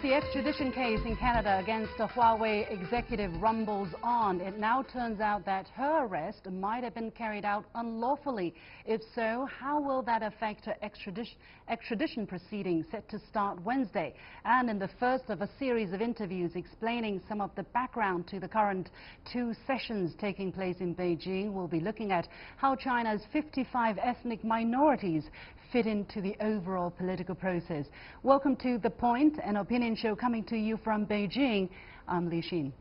The extradition case in Canada against the Huawei executive rumbles on. It now turns out that her arrest might have been carried out unlawfully. If so, how will that affect her extradition proceedings set to start Wednesday? And in the first of a series of interviews explaining some of the background to the current two sessions taking place in Beijing, we'll be looking at how China's 55 ethnic minorities fit into the overall political process. Welcome to The Point, an opinion show coming to you from Beijing. I'm Li Xin.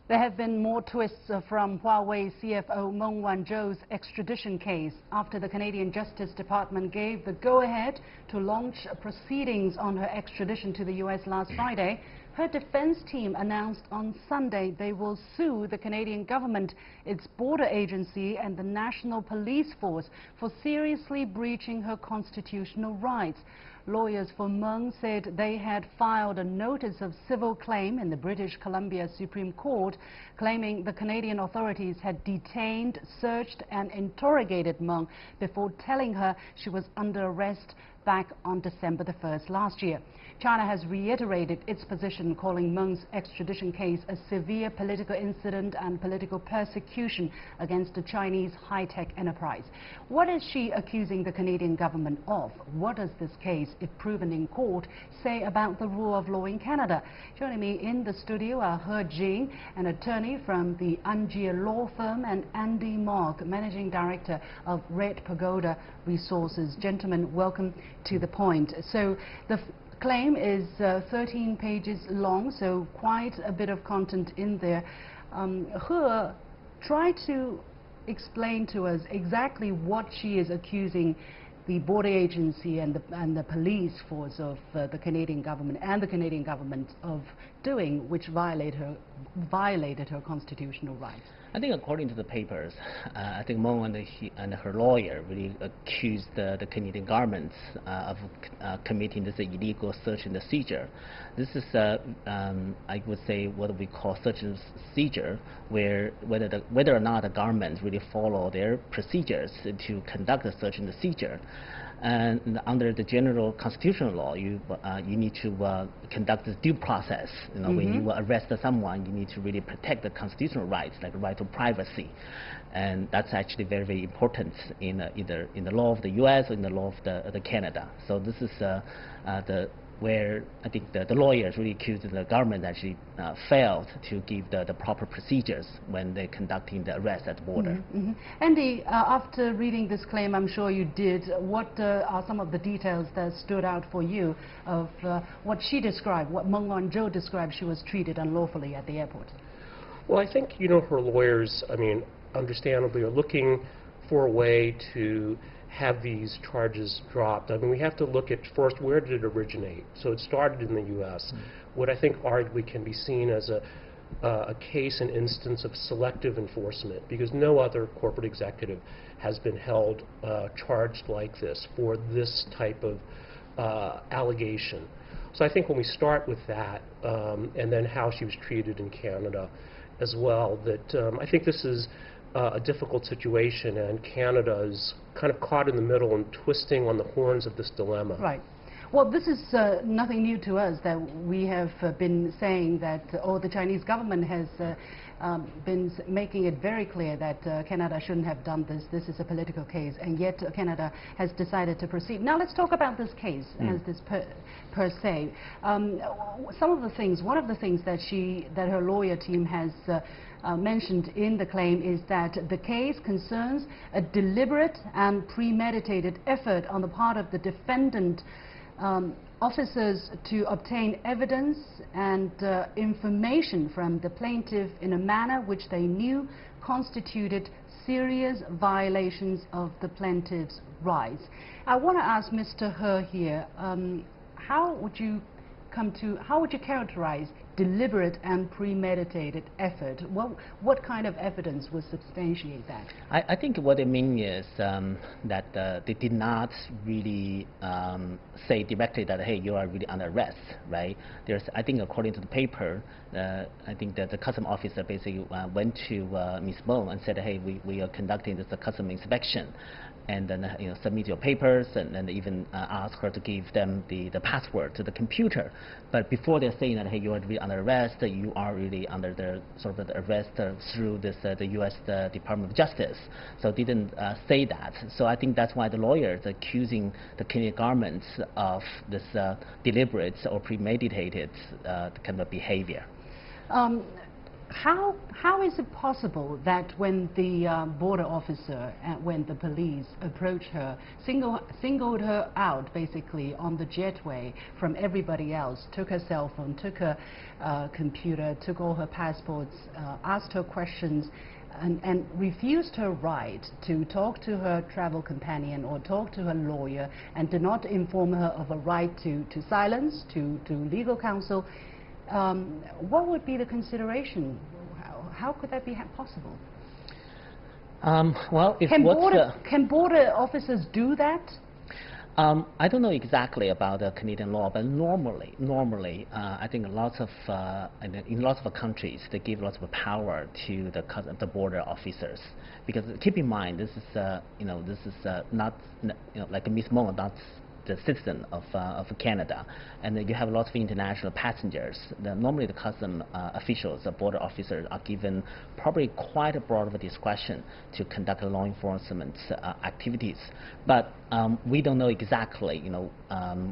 There have been more twists from Huawei CFO Meng Wanzhou's extradition case after the Canadian Justice Department gave the go-ahead to launch proceedings on her extradition to the U.S. last Friday. Her defense team announced on Sunday they will sue the Canadian government, its border agency and the National Police Force for seriously breaching her constitutional rights. Lawyers for Meng said they had filed a notice of civil claim in the British Columbia Supreme Court, claiming the Canadian authorities had detained, searched and interrogated Meng before telling her she was under arrest back on December the 1st last year. China has reiterated its position, calling Meng's extradition case a severe political incident and political persecution against the Chinese high-tech enterprise. What is she accusing the Canadian government of? What does this case, if proven in court, say about the rule of law in Canada? Joining me in the studio are Jing, an attorney from the Anjie law firm, and Andy Mark, managing director of Red Pagoda Resources. Gentlemen, welcome to The Point. So the claim is 13 pages long, so quite a bit of content in there. Try to explain to us exactly what she is accusing the border agency and the police force of the Canadian government and the Canadian government of doing, which violated her constitutional rights. I think according to the papers, I think Meng and her lawyer really accused the Canadian government of committing this illegal search and seizure. This is, I would say, what we call search and seizure, where whether or not the government really follow their procedures to conduct the search and seizure. And under the general constitutional law, you need to conduct this due process. When you arrest someone, you need to really protect the constitutional rights, like the right to privacy, and that's actually very, very important in either in the law of the U.S. or in the law of the Canada. So this is where I think the lawyers really accused the government actually failed to give the proper procedures when they're conducting the arrest at the border. Andy, after reading this claim, I'm sure you did, what are some of the details that stood out for you of what she described, what Meng Wanzhou described she was treated unlawfully at the airport? Well, I think, her lawyers, understandably, are looking for a way to have these charges dropped. We have to look at first, where did it originate? So it started in the U.S. What I think arguably can be seen as a case and instance of selective enforcement, because no other corporate executive has been held charged like this for this type of allegation. So I think when we start with that, and then how she was treated in Canada as well, that I think this is a difficult situation, and Canada is kind of caught in the middle and twisting on the horns of this dilemma. Right. Well, this is nothing new to us, that we have been saying that, or the Chinese government has been making it very clear that Canada shouldn't have done this. This is a political case, and yet Canada has decided to proceed. Now let's talk about this case as this per se. One of the things that her lawyer team has mentioned in the claim is that the case concerns a deliberate and premeditated effort on the part of the defendant officers to obtain evidence and information from the plaintiff in a manner which they knew constituted serious violations of the plaintiff's rights. I want to ask Mr. He here, how would you characterize deliberate and premeditated effort? What kind of evidence would substantiate that? I think what they mean is that they did not really say directly that, hey, you are really under arrest, right? I think according to the paper, I think that the custom officer basically went to Ms. Meng and said, hey, we are conducting this custom inspection. and then submit your papers, and then even ask her to give them the password to the computer. But before they're saying that, hey, you are really under arrest, you are really under the sort of the arrest through this the U.S. Department of Justice. So didn't say that. So I think that's why the lawyers are accusing the Canadian government of this deliberate or premeditated kind of behavior. How is it possible that when the border officer and when the police approached her, singled her out basically on the jetway from everybody else, took her cell phone, took her computer, took all her passports, asked her questions, and refused her right to talk to her travel companion or talk to her lawyer, and did not inform her of a right to silence, to legal counsel? What would be the consideration? How could that be possible? Well, if can border officers do that? I don't know exactly about the Canadian law, but normally, I think lots of in lots of countries they give lots of power to the border officers, because keep in mind this is this is not like Ms. Meng, not the citizen of Canada, and you have lots of international passengers. Normally the custom officials, the border officers, are given probably quite a broad of a discretion to conduct law enforcement activities. But we don't know exactly,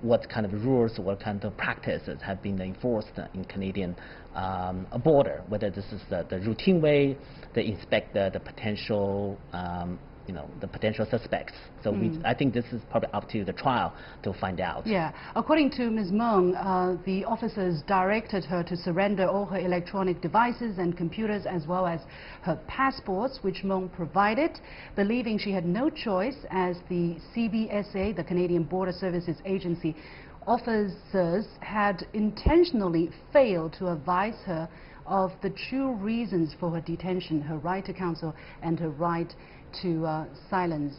what kind of rules, what kind of practices have been enforced in Canadian border. Whether this is the routine way they inspect the potential. The potential suspects. So I think this is probably up to the trial to find out. Yeah. According to Ms. Meng, the officers directed her to surrender all her electronic devices and computers, as well as her passports, which Meng provided, believing she had no choice as the CBSA, the Canadian Border Services Agency, officers had intentionally failed to advise her of the true reasons for her detention, her right to counsel, and her right to silence.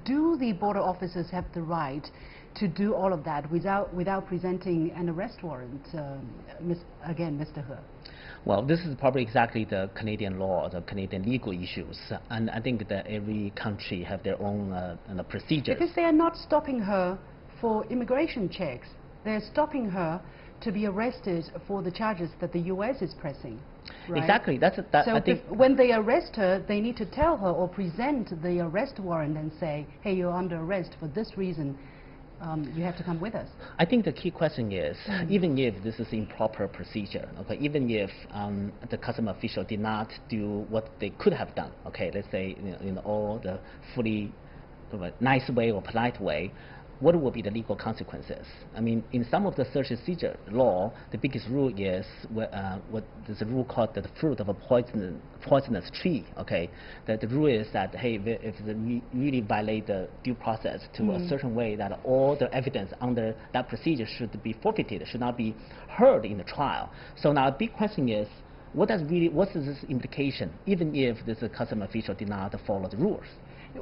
Do the border officers have the right to do all of that without presenting an arrest warrant? Again, Mr. He. Well, this is probably exactly the Canadian law, the Canadian legal issues, and I think that every country have their own procedures. Because they are not stopping her for immigration checks. They're stopping her to be arrested for the charges that the U.S. is pressing. Right? Exactly. So I think when they arrest her, they need to tell her or present the arrest warrant and say, hey, you're under arrest for this reason. You have to come with us. I think the key question is, even if this is improper procedure, okay, even if the custom official did not do what they could have done, okay, let's say in all the fully nice way or polite way, what will be the legal consequences? I mean, in some of the search and seizure law, the biggest rule is what there's a rule called the fruit of a poisonous tree. Okay, that the rule is that hey, if they really violate the due process to a certain way, that all the evidence under that procedure should be forfeited, should not be heard in the trial. So now a big question is, what is this implication, even if this custom official did not follow the rules?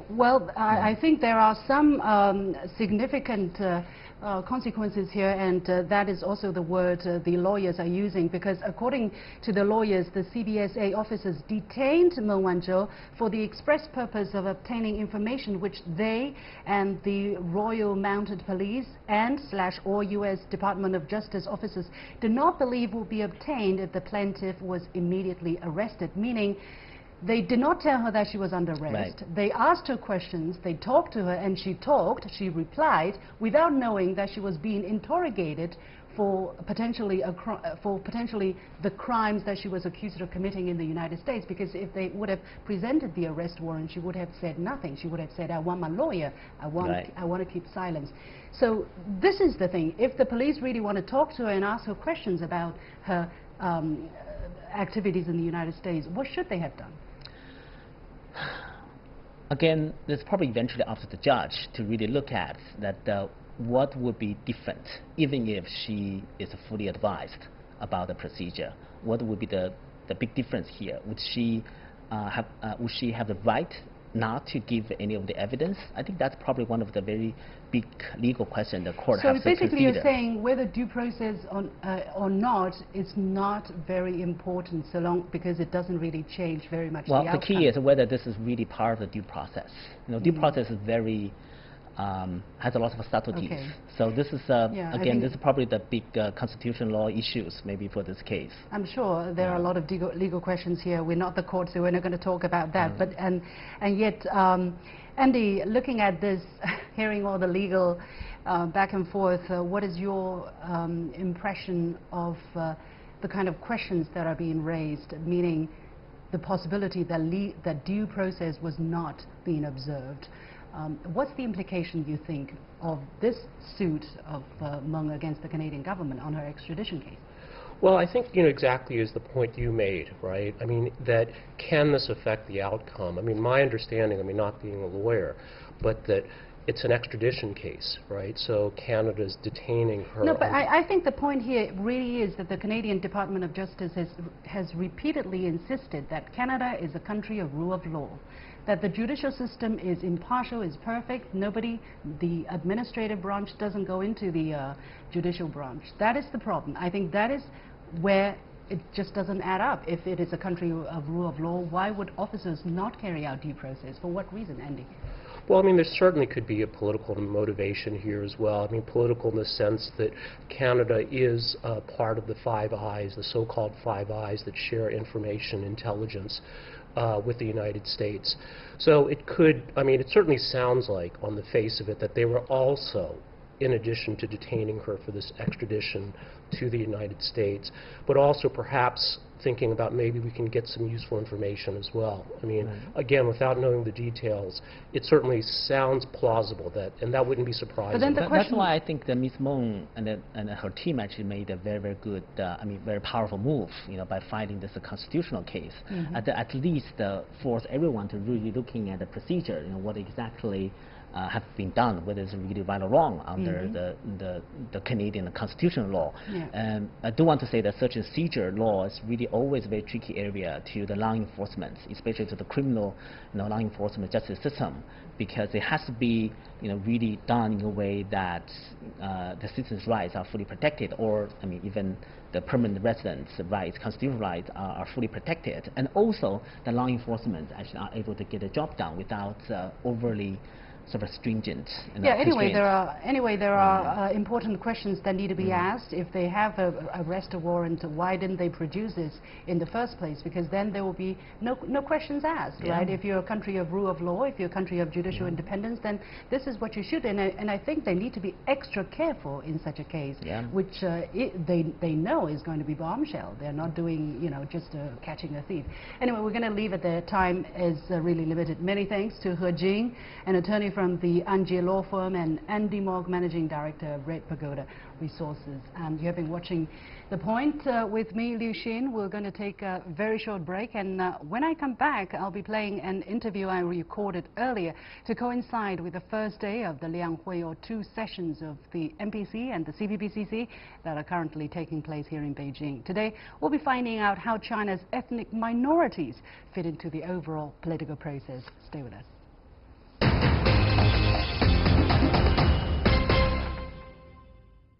Well, I think there are some significant consequences here, and that is also the word the lawyers are using, because according to the lawyers, the CBSA officers detained Meng Wanzhou for the express purpose of obtaining information which they and the Royal Mounted Police and / all U.S. Department of Justice officers did not believe would be obtained if the plaintiff was immediately arrested, meaning they did not tell her that she was under arrest. Right. They asked her questions, they talked to her, and she replied, without knowing that she was being interrogated for potentially the crimes that she was accused of committing in the United States. Because if they would have presented the arrest warrant, she would have said nothing. She would have said, I want my lawyer, I want to keep silence. So this is the thing. If the police really want to talk to her and ask her questions about her activities in the United States, what should they have done? Again, it's probably eventually up to the judge to really look at that what would be different, even if she is fully advised about the procedure. What would be the big difference here? Would she have the right not to give any of the evidence, I think that's probably one of the very big legal questions the court so has to basically consider. you're saying whether due process or not is not very important so long because it doesn't really change very much Well, the the outcome. key is whether this is really part of the due process. Due process is very has a lot of subtleties. Okay. So this is again, this is probably the big constitutional law issues maybe for this case. I'm sure there are a lot of legal questions here. We're not the court, so we're not going to talk about that. But and yet, Andy, looking at this, hearing all the legal back and forth, what is your impression of the kind of questions that are being raised, meaning the possibility that due process was not being observed? What's the implication, you think, of this suit of Meng against the Canadian government on her extradition case? Well, I think, exactly is the point you made, right? I mean, that can this affect the outcome? I mean, my understanding, not being a lawyer, but that it's an extradition case, right? So Canada's detaining her. No, but I think the point here really is that the Canadian Department of Justice has repeatedly insisted that Canada is a country of rule of law, that the judicial system is impartial, is perfect. The administrative branch doesn't go into the judicial branch. That is the problem. I think that is where it just doesn't add up. If it is a country of rule of law, why would officers not carry out due process? For what reason, Andy? Well, there certainly could be a political motivation here as well. Political in the sense that Canada is part of the Five Eyes, the so-called Five Eyes that share information, intelligence with the United States. So it could, it certainly sounds like on the face of it that they were also, in addition to detaining her for this extradition to the United States, but also perhaps thinking about maybe we can get some useful information as well. Again, without knowing the details, it certainly sounds plausible and that wouldn't be surprising. But then the That's why I think that Ms. Meng and her team actually made a very, very good, very powerful move, by filing this a constitutional case. At least force everyone to really looking at the procedure, what exactly have been done, whether it's really right or wrong under the Canadian constitutional law. And I do want to say that search and seizure law is really always a very tricky area to the law enforcement, especially to the criminal law enforcement justice system, because it has to be really done in a way that the citizens' rights are fully protected, or even the permanent residents' rights, constitutional rights are fully protected, and also the law enforcement actually are able to get a job done without overly sort of stringent. Anyway, there are important questions that need to be asked. If they have a arrest warrant, why didn't they produce this in the first place? Because then there will be no questions asked, right? If you're a country of rule of law, if you're a country of judicial independence, then this is what you should. And I think they need to be extra careful in such a case, which they know is going to be bombshell. They're not doing, just catching a thief. Anyway, we're going to leave it there. Time is really limited. Many thanks to Jing, an attorney from the Anjie law firm, and Andy Mogg, Managing Director of Red Pagoda Resources. And you have been watching The Point with me, Liu Xin. We're going to take a very short break, and when I come back, I'll be playing an interview I recorded earlier to coincide with the first day of the Lianghui, or 2 sessions of the MPC and the CPPCC that are currently taking place here in Beijing. Today, we'll be finding out how China's ethnic minorities fit into the overall political process. Stay with us.